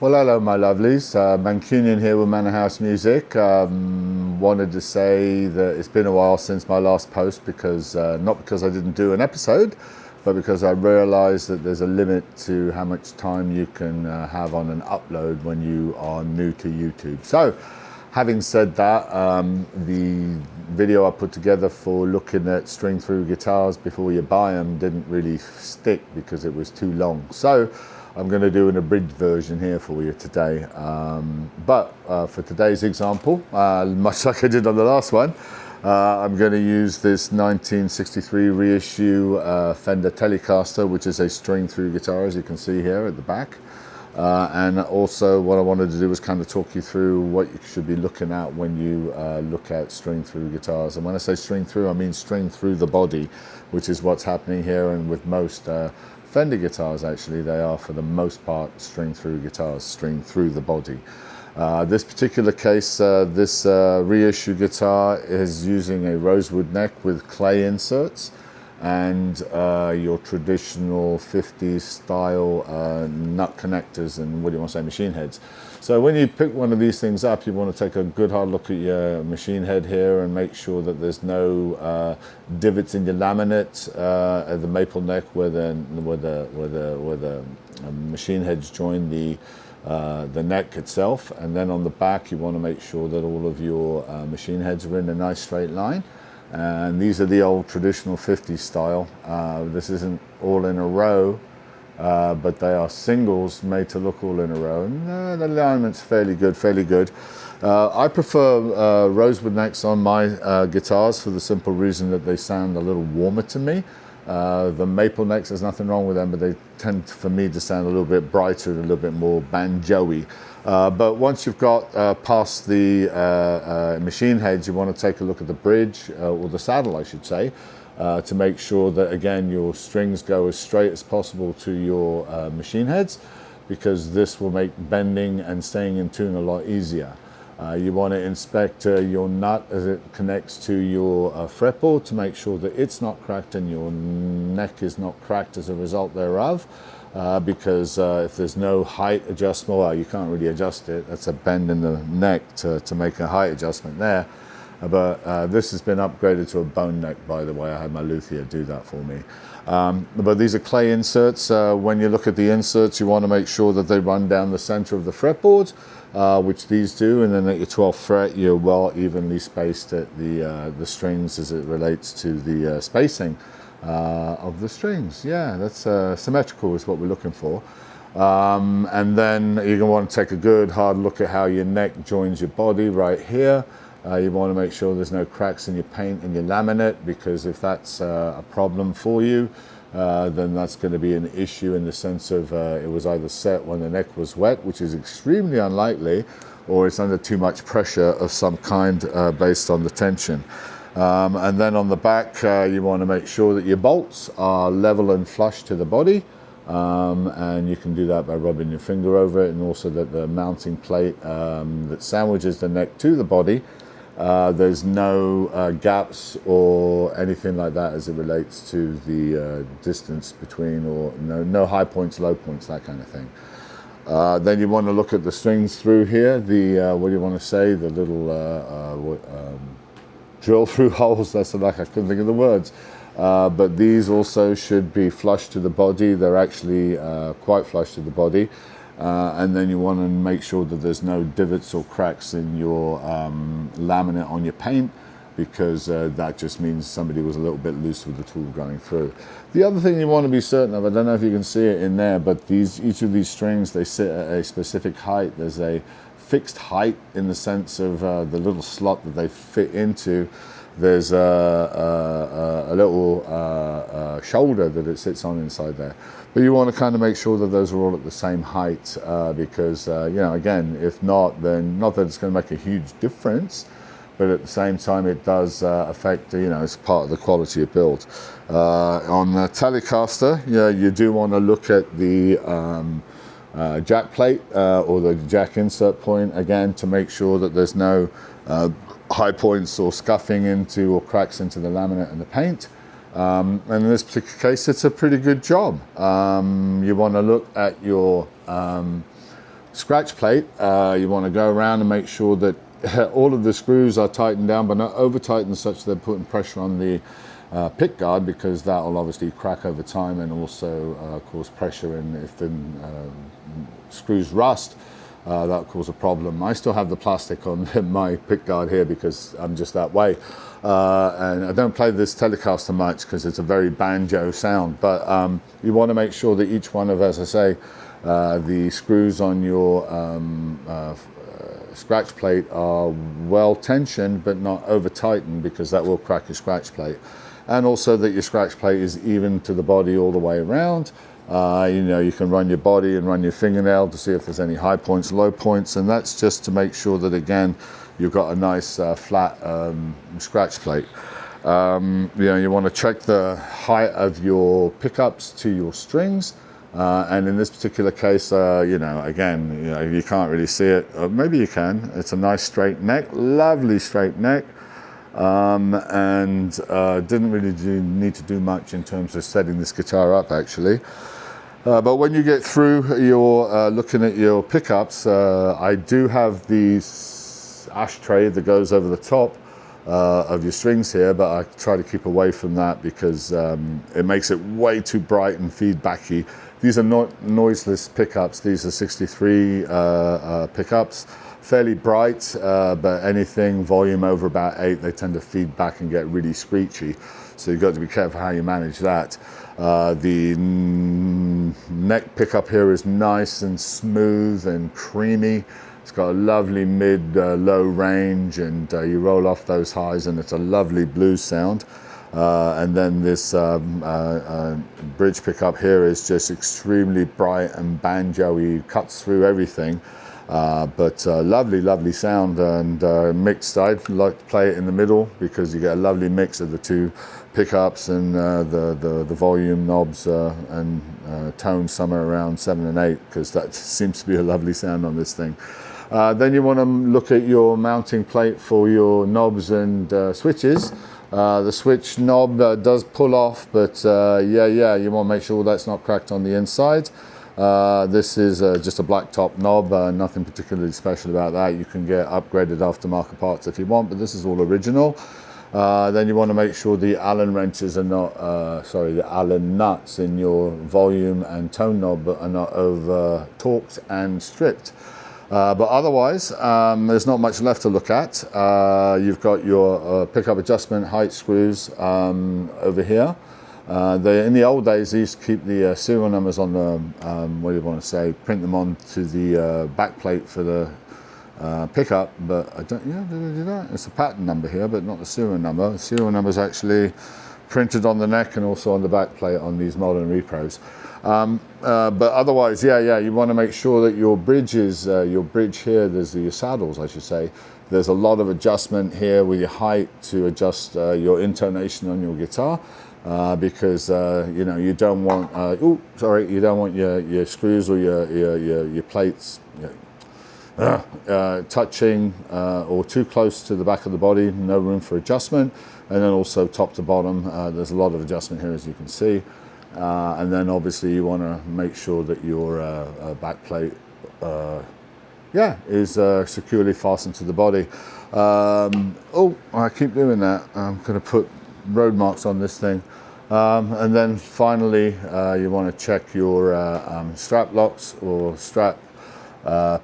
Well, hello, my lovelies. Mancunian here with Manor House Music. Wanted to say that it's been a while since my last post because, not because I didn't do an episode, but because I realised that there's a limit to how much time you can have on an upload when you are new to YouTube. So, having said that, the video I put together for looking at string-through guitars before you buy them didn't really stick because it was too long. So, I'm going to do an abridged version here for you today. But for today's example, much like I did on the last one, I'm going to use this 1963 reissue Fender Telecaster, which is a string-through guitar, as you can see here at the back. And also what I wanted to do was kind of talk you through what you should be looking at when you look at string-through guitars. And when I say string-through, I mean string through the body, which is what's happening here and with most Fender guitars. Actually, they are for the most part string-through guitars, string through the body. This particular case, this reissue guitar is using a rosewood neck with clay inserts and your traditional 50s style nut connectors and what do you want to say, machine heads. So when you pick one of these things up, you want to take a good hard look at your machine head here and make sure that there's no divots in your laminate at the maple neck where the machine heads join the neck itself. And then on the back, you want to make sure that all of your machine heads are in a nice straight line. And these are the old traditional 50s style. This isn't all in a row, but they are singles made to look all in a row. And the alignment's fairly good. I prefer rosewood necks on my guitars for the simple reason that they sound a little warmer to me. The maple necks, there's nothing wrong with them, but they tend for me to sound a little bit brighter and a little bit more banjo-y. But once you've got past the machine heads, you want to take a look at the bridge, or the saddle I should say, to make sure that again your strings go as straight as possible to your machine heads, because this will make bending and staying in tune a lot easier. You want to inspect your nut as it connects to your fretboard to make sure that it's not cracked and your neck is not cracked as a result thereof. Because if there's no height adjustment, well, you can't really adjust it. That's a bend in the neck to make a height adjustment there. But this has been upgraded to a bone neck, by the way. I had my luthier do that for me. But these are clay inserts. When you look at the inserts, you want to make sure that they run down the center of the fretboard, which these do, and then at your 12th fret, you're well evenly spaced at the strings as it relates to the spacing of the strings. Yeah, that's symmetrical is what we're looking for. And then you're going to want to take a good hard look at how your neck joins your body right here. You want to make sure there's no cracks in your paint and your laminate, because if that's a problem for you, then that's going to be an issue in the sense of it was either set when the neck was wet, which is extremely unlikely, or it's under too much pressure of some kind based on the tension. And then on the back, you want to make sure that your bolts are level and flush to the body. And you can do that by rubbing your finger over it, and also that the mounting plate that sandwiches the neck to the body, there's no gaps or anything like that as it relates to the distance between, or no high points, low points, that kind of thing. Then you want to look at the strings through here, the what do you want to say, the little drill through holes. That's like, I couldn't think of the words. But these also should be flush to the body. They're actually quite flush to the body. And then you want to make sure that there's no divots or cracks in your laminate on your paint, because that just means somebody was a little bit loose with the tool going through. The other thing you want to be certain of, I don't know if you can see it in there, but each of these strings, they sit at a specific height. There's a fixed height in the sense of the little slot that they fit into. There's a little shoulder that it sits on inside there. But you want to kind of make sure that those are all at the same height, because, again, if not, then not that it's going to make a huge difference, but at the same time it does affect, it's part of the quality of build. On the Telecaster, you do want to look at the jack plate or the jack insert point again to make sure that there's no high points or scuffing into or cracks into the laminate and the paint. And in this particular case, it's a pretty good job. You want to look at your scratch plate, you want to go around and make sure that all of the screws are tightened down, but not over tightened such they're putting pressure on the pick guard, because that will obviously crack over time and also cause pressure, and if the screws rust, that'll cause a problem. I still have the plastic on my pick guard here because I'm just that way. And I don't play this Telecaster much because it's a very banjo sound, but you want to make sure that each one of, as I say, the screws on your scratch plate are well tensioned but not over tightened, because that will crack your scratch plate. And also that your scratch plate is even to the body all the way around. You know, you can run your body and run your fingernail to see if there's any high points, low points, and that's just to make sure that, again, you've got a nice flat scratch plate. You know, you want to check the height of your pickups to your strings. And in this particular case, you know, again, you know, you can't really see it. Maybe you can. It's a nice straight neck, lovely straight neck. And didn't really need to do much in terms of setting this guitar up, actually. But when you get through your looking at your pickups, I do have the ashtray that goes over the top of your strings here, but I try to keep away from that because it makes it way too bright and feedbacky. These are not noiseless pickups. These are 63 pickups. Fairly bright, but anything volume over about 8, they tend to feed back and get really screechy. So you've got to be careful how you manage that. The neck pickup here is nice and smooth and creamy. It's got a lovely mid-low range, and you roll off those highs and it's a lovely blues sound. And then this bridge pickup here is just extremely bright and banjo-y, cuts through everything. But lovely sound, and mixed. I'd like to play it in the middle because you get a lovely mix of the two pickups and the volume knobs and tone somewhere around 7 and 8, because that seems to be a lovely sound on this thing. Then you want to look at your mounting plate for your knobs and switches. The switch knob does pull off, but yeah, you want to make sure that's not cracked on the inside. This is just a black top knob, nothing particularly special about that. You can get upgraded aftermarket parts if you want, but this is all original. Then you want to make sure the Allen wrenches are not, the Allen nuts in your volume and tone knob are not over torqued and stripped. But otherwise, there's not much left to look at. You've got your pickup adjustment height screws over here. In the old days, they used to keep the serial numbers on the, what do you want to say, print them onto the back plate for the pickup, but I don't, yeah, did they do that? It's a pattern number here, but not the serial number. The serial number is actually printed on the neck and also on the back plate on these modern repros. But otherwise, yeah, you want to make sure that your bridges, your bridge here, there's your saddles, I should say. There's a lot of adjustment here with your height to adjust your intonation on your guitar. Because you know, you don't want you don't want your screws or your plates touching or too close to the back of the body. No room for adjustment. And then also top to bottom, there's a lot of adjustment here, as you can see. And then obviously you want to make sure that your back plate is securely fastened to the body. I keep doing that. I'm going to put road marks on this thing. And then finally, you want to check your strap locks or strap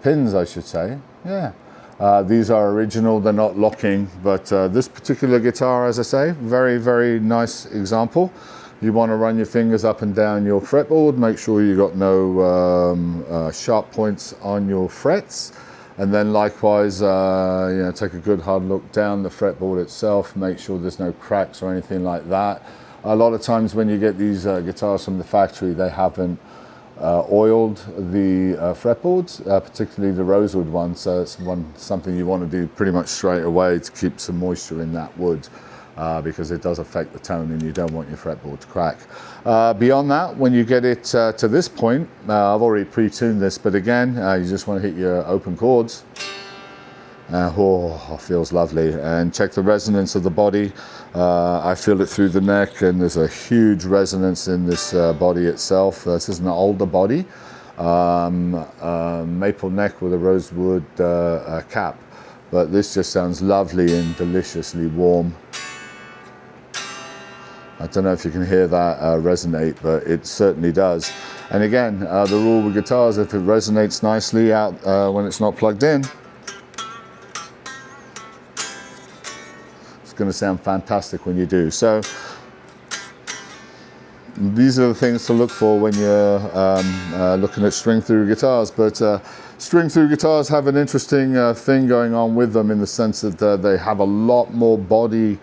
pins, I should say. Yeah, these are original, they're not locking, but this particular guitar, as I say, very, very nice example. You want to run your fingers up and down your fretboard, make sure you got no sharp points on your frets. And then likewise, take a good hard look down the fretboard itself, make sure there's no cracks or anything like that. A lot of times when you get these guitars from the factory, they haven't oiled the fretboards, particularly the rosewood one, so it's something you want to do pretty much straight away to keep some moisture in that wood. Because it does affect the tone and you don't want your fretboard to crack. Beyond that, when you get it to this point, I've already pre-tuned this, but again, you just want to hit your open chords. It feels lovely. And check the resonance of the body. I feel it through the neck, and there's a huge resonance in this body itself. This is an older body. maple neck with a rosewood cap. But this just sounds lovely and deliciously warm. I don't know if you can hear that resonate, but it certainly does. And again, the rule with guitars, if it resonates nicely out when it's not plugged in, it's going to sound fantastic when you do. So these are the things to look for when you're looking at string through guitars. But string through guitars have an interesting thing going on with them, in the sense that they have a lot more body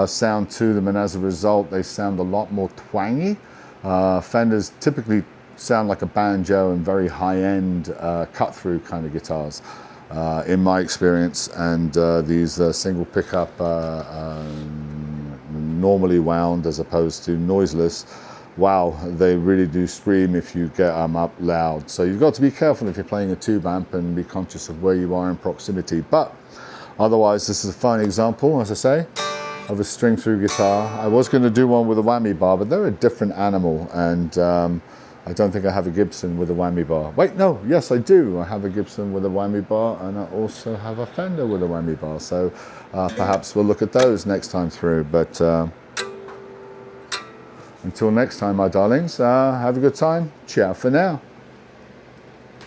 sound to them, and as a result they sound a lot more twangy. Fenders typically sound like a banjo and very high-end cut through kind of guitars in my experience, and these single pickup normally wound as opposed to noiseless, wow, they really do scream if you get them up loud. So you've got to be careful if you're playing a tube amp and be conscious of where you are in proximity. But otherwise, this is a fine example, as I say, of a string through guitar. I was going to do one with a whammy bar, but they're a different animal, and I don't think I have a Gibson with a whammy bar. Wait, no, yes I do. I have a Gibson with a whammy bar, and I also have a Fender with a whammy bar. So perhaps we'll look at those next time through. But until next time, my darlings, have a good time. Ciao for now.